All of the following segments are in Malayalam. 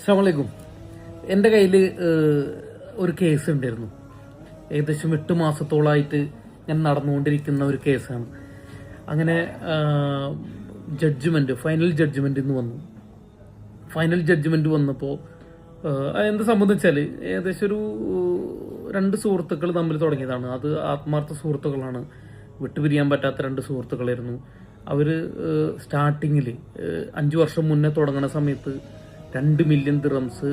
അസ്സലാമലൈക്കും. എൻ്റെ കയ്യിൽ ഒരു കേസ് ഉണ്ടായിരുന്നു. ഏകദേശം 8 മാസത്തോളമായിട്ട് ഞാൻ നടന്നുകൊണ്ടിരിക്കുന്ന ഒരു കേസാണ്. അങ്ങനെ ഫൈനൽ ജഡ്ജ്മെന്റ് ഇന്ന് വന്നു. ഫൈനൽ ജഡ്ജ്മെന്റ് വന്നപ്പോൾ എന്ത് സംബന്ധിച്ചാൽ ഏകദേശം ഒരു 2 സുഹൃത്തുക്കൾ തമ്മിൽ തുടങ്ങിയതാണ്. അത് ആത്മാർത്ഥ സുഹൃത്തുക്കളാണ്, വിട്ടുപിരിയാൻ പറ്റാത്ത 2 സുഹൃത്തുക്കളായിരുന്നു. അവർ സ്റ്റാർട്ടിങ്ങിൽ 5 വർഷം മുന്നേ തുടങ്ങുന്ന സമയത്ത് 2 മില്യൺ ദിറംസ്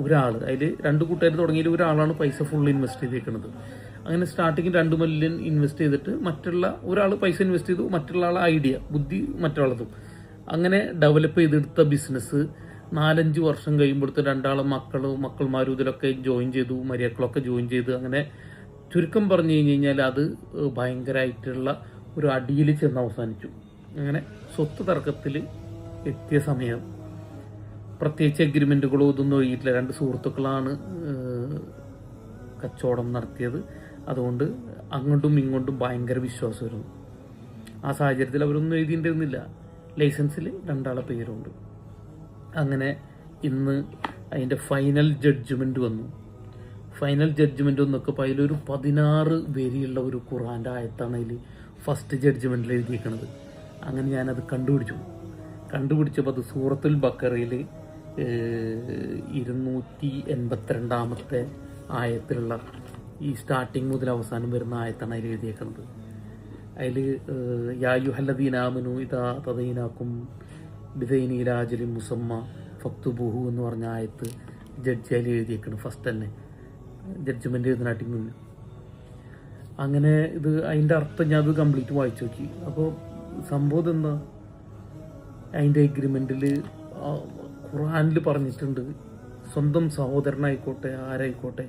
ഒരാൾ, അതിൽ 2 കൂട്ടുകാർ തുടങ്ങിയതിൽ ഒരാളാണ് പൈസ ഫുൾ ഇൻവെസ്റ്റ് ചെയ്തേക്കുന്നത്. അങ്ങനെ സ്റ്റാർട്ടിങ്ങിൽ 2 മില്യൺ ഇൻവെസ്റ്റ് ചെയ്തിട്ട് മറ്റുള്ള ഒരാൾ പൈസ ഇൻവെസ്റ്റ് ചെയ്തു, മറ്റുള്ള ആൾ ഐഡിയ ബുദ്ധി മറ്റുള്ളതും അങ്ങനെ ഡെവലപ്പ് ചെയ്തെടുത്ത ബിസിനസ് 4-5 വർഷം കഴിയുമ്പോഴത്തെ 2 മക്കൾമാരും ഇതിലൊക്കെ ജോയിൻ ചെയ്തു, മരിയക്കളൊക്കെ ജോയിൻ ചെയ്ത്, അങ്ങനെ ചുരുക്കം പറഞ്ഞു കഴിഞ്ഞാൽ അത് ഭയങ്കരമായിട്ടുള്ള ഒരു അടിയിൽ ചെന്ന് അവസാനിച്ചു. അങ്ങനെ സ്വത്ത് തർക്കത്തിൽ എത്തിയ സമയം പ്രത്യേകിച്ച് എഗ്രിമെന്റുകളോ ഇതൊന്നും ഒഴുകിയിട്ടില്ല. 2 സുഹൃത്തുക്കളാണ് കച്ചവടം നടത്തിയത്. അതുകൊണ്ട് അങ്ങോട്ടും ഇങ്ങോട്ടും ഭയങ്കര വിശ്വാസമായിരുന്നു. ആ സാഹചര്യത്തിൽ അവരൊന്നും എഴുതിയിട്ടുണ്ടായിരുന്നില്ല. ലൈസൻസിൽ 2 പേരുണ്ട്. അങ്ങനെ ഇന്ന് അതിൻ്റെ ഫൈനൽ ജഡ്ജ്മെന്റ് വന്നു. ഫൈനൽ ജഡ്ജ്മെന്റ് വന്നൊക്കെ അതിലൊരു 16 വരിയുള്ള ഒരു ഖുർആന്റെ ആയത്താണ് അതിൽ ഫസ്റ്റ് ജഡ്ജ്മെന്റിൽ എഴുതിയിരിക്കുന്നത്. അങ്ങനെ ഞാനത് കണ്ടുപിടിച്ചപ്പോൾ അത് സൂറത്തുൽ ബക്കറയിൽ 282 ആയത്തിലുള്ള ഈ സ്റ്റാർട്ടിങ് മുതൽ അവസാനം വരുന്ന ആയത്താണ് അതിൽ എഴുതിയേക്കുന്നത്. അതിൽ യാ യുഹല്ലദീന ആമനു ഇദാ തദൈനാക്കും ബിദൈനി ഇലാ അജലിൻ മുസമ്മ ഫക്തുബൂഹു എന്ന് പറഞ്ഞ ആയത്ത് ജഡ്ജി അതിൽ എഴുതിയേക്കണം. ഫസ്റ്റ് തന്നെ ജഡ്ജ്മെന്റ് എഴുതുന്നാട്ടി മുന്നേ. അങ്ങനെ ഇത് അതിൻ്റെ അർത്ഥം ഞാൻ അത് കംപ്ലീറ്റ് വായിച്ചു നോക്കി. അപ്പോൾ സംഭവം എന്താ, അതിൻ്റെ എഗ്രിമെന്റിൽ ഖുർആനിൽ പറഞ്ഞിട്ടുണ്ട്, സ്വന്തം സഹോദരനായിക്കോട്ടെ ആരായിക്കോട്ടെ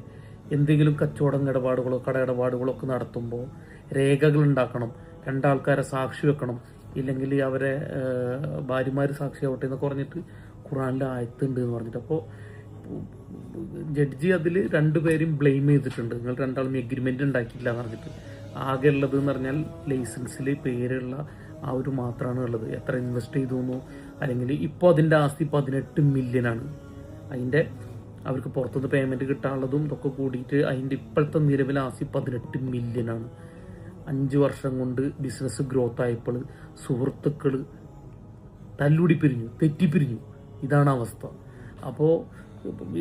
എന്തെങ്കിലും കച്ചവടം ഇടപാടുകളോ കട ഇടപാടുകളോ ഒക്കെ നടത്തുമ്പോൾ രേഖകൾ ഉണ്ടാക്കണം, 2 ആൾക്കാരെ സാക്ഷി വെക്കണം, ഇല്ലെങ്കിൽ അവരെ ഭാര്യമാർ സാക്ഷിയാവട്ടെ എന്നൊക്കെ പറഞ്ഞിട്ട് ഖുർആനിൽ ആയത്തുണ്ട് എന്ന് പറഞ്ഞിട്ട്. അപ്പോൾ ജഡ്ജി അതിൽ 2 പേരെയും ബ്ലെയിം ചെയ്തിട്ടുണ്ട്. നിങ്ങൾ 2 ആളും എഗ്രിമെന്റ് ഉണ്ടാക്കിയില്ല എന്ന് പറഞ്ഞിട്ട്. ആകെ ഉള്ളത് എന്ന് പറഞ്ഞാൽ ലൈസൻസിൽ പേരുള്ള ആ ഒരു മാത്രമാണ് ഉള്ളത്. എത്ര ഇൻവെസ്റ്റ് ചെയ്തു എന്നോ, അല്ലെങ്കിൽ ഇപ്പോൾ അതിൻ്റെ ആസ്തി 18 മില്യനാണ്. അതിൻ്റെ അവർക്ക് പുറത്തുനിന്ന് പേയ്മെന്റ് കിട്ടാനുള്ളതും ഇതൊക്കെ കൂടിയിട്ട് അതിൻ്റെ ഇപ്പോഴത്തെ നിലവിലെ ആസ്തി 18 മില്യനാണ്. 5 വർഷം കൊണ്ട് ബിസിനസ് ഗ്രോത്ത് ആയപ്പോൾ സുഹൃത്തുക്കൾ തല്ലുടി പിരിഞ്ഞു, തെറ്റിപ്പിരിഞ്ഞു. ഇതാണ് അവസ്ഥ. അപ്പോൾ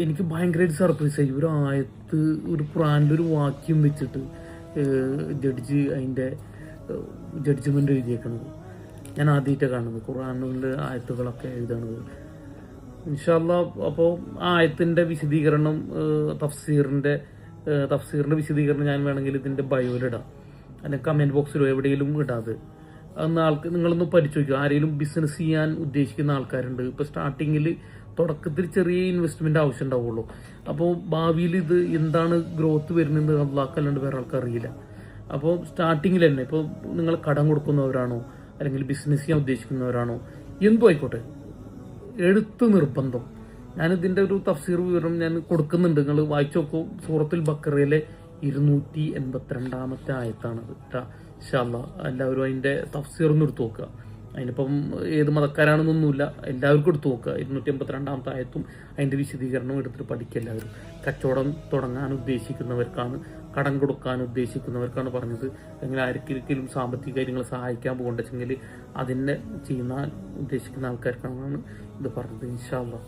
എനിക്ക് ഭയങ്കരമായിട്ട് സർപ്രൈസായി. ഒരു ആയത്ത്, ഒരു ഖുർആനിലൊരു വാക്യം വെച്ചിട്ട് ജഡ്ജി അതിൻ്റെ ജഡ്ജ്മെന്റ് എഴുതിയേക്കുന്നത് ഞാൻ ആദ്യമായിട്ടാണ് കാണുന്നത്. ഖുർആനിലെ ആയത്തുകളൊക്കെ എഴുതണത്. ഇൻഷാ അല്ലാഹ്. അപ്പോൾ ആ ആയത്തിൻ്റെ വിശദീകരണം, തഫ്സീറിന്റെ വിശദീകരണം ഞാൻ വേണമെങ്കിൽ ഇതിൻ്റെ ബയോയിലിടാം, അല്ലെങ്കിൽ കമന്റ് ബോക്സിലോ എവിടെയെങ്കിലും ഇടാതെ. അന്ന് നിങ്ങളൊന്ന് പഠിച്ചു നോക്കുക. ആരെങ്കിലും ബിസിനസ് ചെയ്യാൻ ഉദ്ദേശിക്കുന്ന ആൾക്കാരുണ്ട്. ഇപ്പോൾ സ്റ്റാർട്ടിങ്ങിൽ തുടക്കത്തിൽ ചെറിയ ഇൻവെസ്റ്റ്മെന്റ് ആവശ്യം ഉണ്ടാവുള്ളൂ. അപ്പോൾ ഭാവിയിൽ ഇത് എന്താണ് ഗ്രോത്ത് വരുന്നത് അല്ലാണ്ട് വേറെ ആൾക്കാർ അറിയില്ല. അപ്പോൾ സ്റ്റാർട്ടിങ്ങിൽ തന്നെ ഇപ്പോൾ നിങ്ങൾ കടം കൊടുക്കുന്നവരാണോ അല്ലെങ്കിൽ ബിസിനസ് ചെയ്യാൻ ഉദ്ദേശിക്കുന്നവരാണോ എന്തോ ആയിക്കോട്ടെ, എഴുത്ത് നിർബന്ധം. ഞാനിതിൻ്റെ ഒരു തഫ്സീർ വിവരം ഞാൻ കൊടുക്കുന്നുണ്ട്, നിങ്ങൾ വായിച്ചു നോക്കൂ. സൂറത്തുൽ ബക്കറയിലെ 282 ആയത്താണത് കേട്ടോ. ഇൻഷാ അല്ലാഹ് എല്ലാവരും അതിൻ്റെ തഫ്സീർ ഒന്ന് എടുത്തു നോക്കുക. അതിനിപ്പം ഏത് മതക്കാരാണെന്നൊന്നുമില്ല, എല്ലാവർക്കും എടുത്തു നോക്കുക. 282 ആയത്തും അതിൻ്റെ വിശദീകരണവും എടുത്തിട്ട് പഠിക്കുക എല്ലാവരും. കച്ചവടം തുടങ്ങാൻ ഉദ്ദേശിക്കുന്നവർക്കാണ്, കടം കൊടുക്കാൻ ഉദ്ദേശിക്കുന്നവർക്കാണ് പറഞ്ഞത്. അല്ലെങ്കിൽ ആർക്കെങ്കിലും സാമ്പത്തിക കാര്യങ്ങൾ സഹായിക്കാൻ പോകണ്ടെങ്കിൽ അതിനെ ചെയ്യാൻ ഉദ്ദേശിക്കുന്ന ആൾക്കാർക്കാണ് ഇത് പറഞ്ഞത്. ഇൻഷാ അല്ലാഹ്.